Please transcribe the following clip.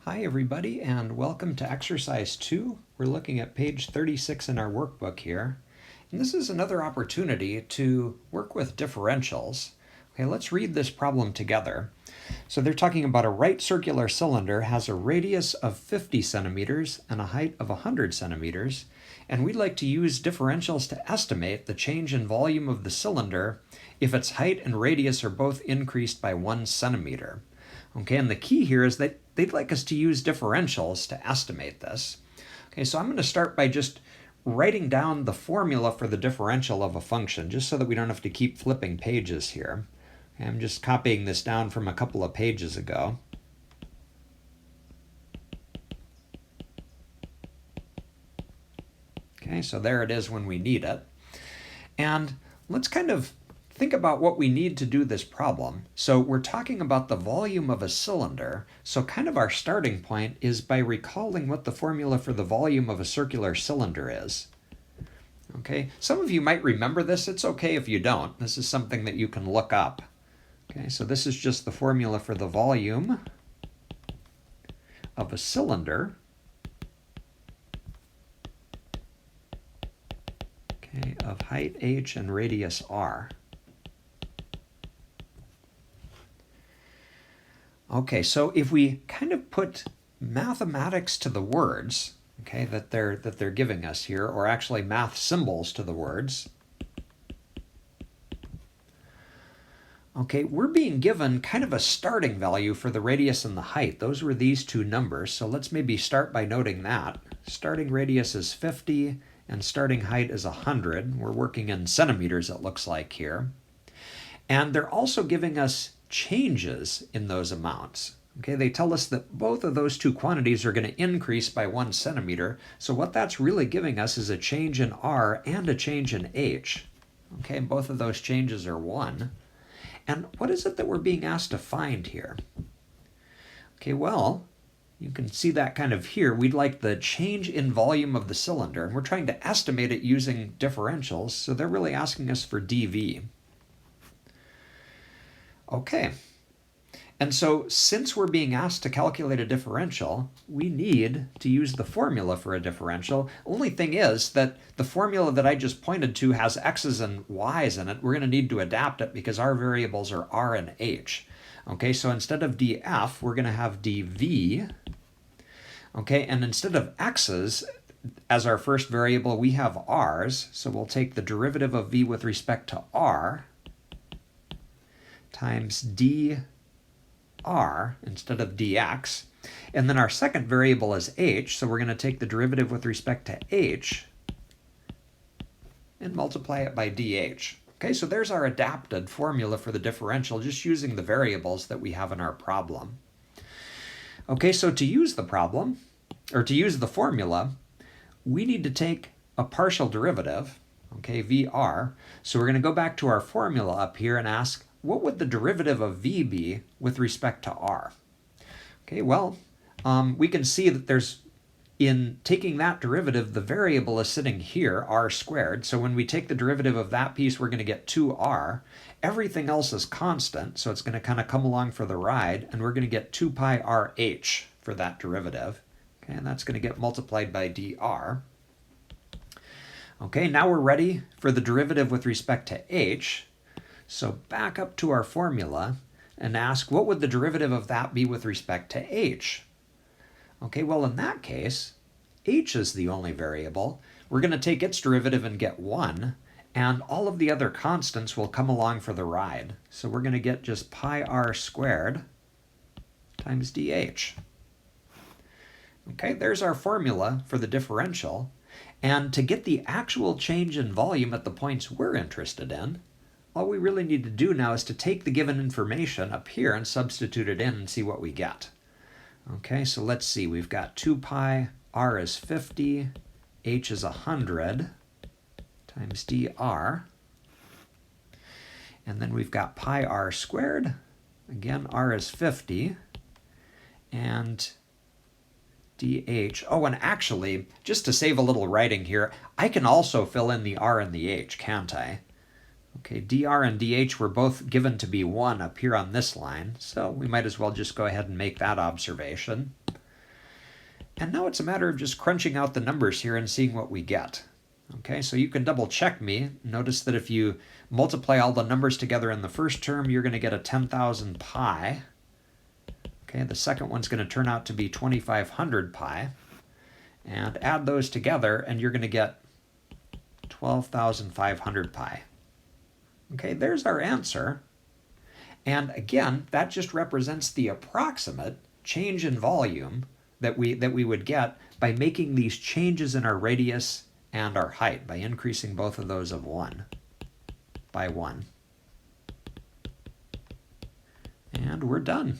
Hi everybody, and welcome to exercise 2. We're looking at page 36 in our workbook here. And this is another opportunity to work with differentials. Okay, let's read this problem together. So they're talking about a right circular cylinder has a radius of 50 centimeters and a height of 100 centimeters, and we'd like to use differentials to estimate the change in volume of the cylinder if its height and radius are both increased by 1 centimeter. Okay, and the key here is that they'd like us to use differentials to estimate this. Okay, so I'm going to start by just writing down the formula for the differential of a function, just so that we don't have to keep flipping pages here. Okay, I'm just copying this down from a couple of pages ago. Okay, so there it is when we need it. And let's kind of think about what we need to do this problem. So we're talking about the volume of a cylinder, so kind of our starting point is by recalling what the formula for the volume of a circular cylinder is. Okay, some of you might remember this. It's okay if you don't. This is something that you can look up. Okay, so this is just the formula for the volume of a cylinder. Okay, of height h and radius r. Okay, so if we kind of put mathematics to the words, okay, that they're giving us here, or actually math symbols to the words, okay, we're being given kind of a starting value for the radius and the height. Those were these two numbers, so let's maybe start by noting that. Starting radius is 50 and starting height is 100. We're working in centimeters, it looks like here. And they're also giving us changes in those amounts. Okay, they tell us that both of those two quantities are going to increase by 1 centimeter. So what that's really giving us is a change in r and a change in h. Okay, both of those changes are 1. And what is it that we're being asked to find here? Okay, well, you can see that kind of here. We'd like the change in volume of the cylinder, and we're trying to estimate it using differentials, so they're really asking us for dV. Okay, and so since we're being asked to calculate a differential, we need to use the formula for a differential. Only thing is that the formula that I just pointed to has x's and y's in it. We're going to need to adapt it because our variables are r and h. Okay, so instead of df, we're going to have dv. Okay, and instead of x's as our first variable, we have r's. So we'll take the derivative of v with respect to r times dr instead of dx. And then our second variable is h, so we're going to take the derivative with respect to h and multiply it by dh. Okay, so there's our adapted formula for the differential, just using the variables that we have in our problem. Okay, so to use the problem, or to use the formula, we need to take a partial derivative, okay, vr. So we're going to go back to our formula up here and ask, what would the derivative of v be with respect to r? Okay, well, we can see that in taking that derivative, the variable is sitting here, r squared. So when we take the derivative of that piece, we're going to get 2r. Everything else is constant, so it's going to kind of come along for the ride, and we're going to get 2 pi rh for that derivative. Okay, and that's going to get multiplied by dr. Okay, now we're ready for the derivative with respect to h. So back up to our formula and ask, what would the derivative of that be with respect to h? Okay, well, in that case, h is the only variable. We're going to take its derivative and get 1, and all of the other constants will come along for the ride. So we're going to get just pi r squared times dh. Okay, there's our formula for the differential. And to get the actual change in volume at the points we're interested in, all we really need to do now is to take the given information up here and substitute it in and see what we get. Okay, so let's see. We've got 2 pi, r is 50, h is 100 times dr. And then we've got pi r squared. Again, r is 50. And dh. Oh, and actually, just to save a little writing here, I can also fill in the r and the h, can't I? Okay, dr and dh were both given to be 1 up here on this line, so we might as well just go ahead and make that observation. And now it's a matter of just crunching out the numbers here and seeing what we get. Okay, so you can double check me. Notice that if you multiply all the numbers together in the first term, you're going to get a 10,000 pi. Okay, the second one's going to turn out to be 2,500 pi. And add those together, and you're going to get 12,500 pi. Okay, there's our answer. And again, that just represents the approximate change in volume that we would get by making these changes in our radius and our height, by increasing both of those of 1 by 1. And we're done.